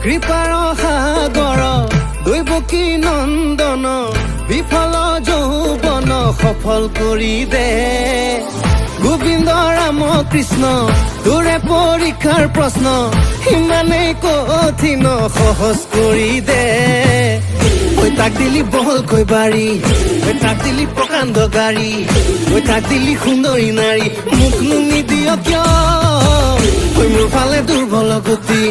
কৃপাৰ সাগৰ দৈৱকী নন্দন বিফল যৌৱন সফল কৰি দে গোবিন্দ ৰাম কৃষ্ণ তোৰে পৰীক্ষাৰ প্ৰশ্ন ইমানেই কঠিন সহজ কৰি দে ঐ তাক দিলি বহলকৈ বাৰী ঐ তাক দিলি প্ৰকাণ্ড গাড়ী ঐ তাক দিলি সুন্দৰী নাৰী মোকনো নিদিয় কিয় ঐ মোৰ ফালে দুৰ্বল গতি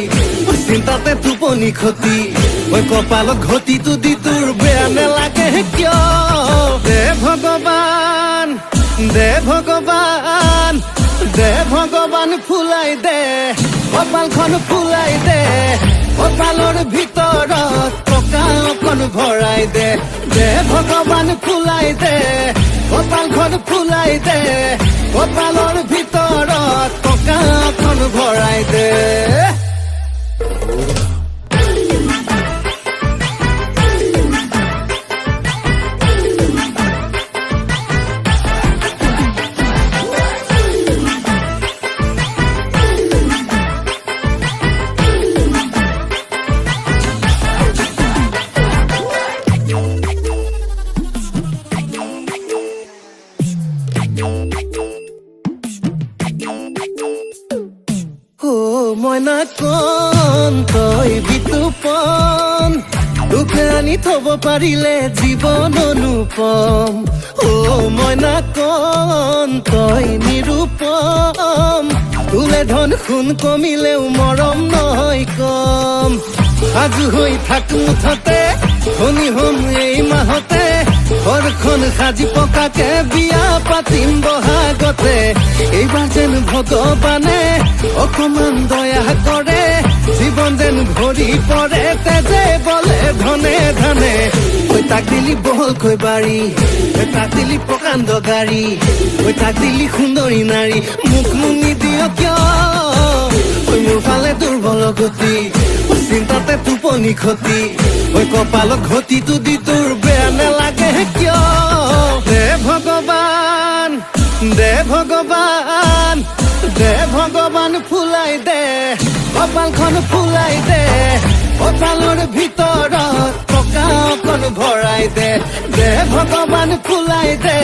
চিন্তাতে টোপনি ক্ষতি ঐ কপালত ঘটিটো দি তোৰ বেয়া নেলাগে কিয় দে ভগৱান দে ভগৱান দে ভগৱান ফুলাই দে কপালখন ফুলাই দে কপালৰ ভিতৰত টকা অকণ ভৰাই দে দে ভগৱান ফুলাই দে কপালখন ফুলাই দে কপালৰ ভিতৰত টকা অকণ ভৰাই দে মইনা কণ তই বিতুপন দুখে আনি থব পাৰিলে জীৱন অনুপম মইনা কণ তই নিৰূপম তোলে ধন সোণ কমিলেও মৰম নহয় কম সাজু হৈ থাক মুঠতে ধনী হম এই মাহতে ঘৰখন সাজি পকাকে বিয়া পাতিম বহাগতে এইবাৰ যেন ভগৱানে অকমান দয়া কৰে জীৱন যেন ভৰি পৰে তেজে বলে ধনে ধনে ঐ তাক দিলি বহলকৈ বাৰী ঐ তাক দিলি প্ৰকাণ্ড গাড়ী ঐ তাক দিলি সুন্দৰী নাৰী মোকনো নিদিয় কিয় ঐ মোৰ ফালে দুৰ্বল গতি চিন্তাতে টোপনি ক্ষতি ঐ কপালত ঘটিটো দি তোৰ বেয়া নেলাগে কিয় দে ভগৱান দে ভগৱান দে ভগৱান ফুলাই দে কপালখন ফুলাই দে কপালৰ ভিতৰত টকা অকণ ভৰাই দে দে ভগৱান ফুলাই দে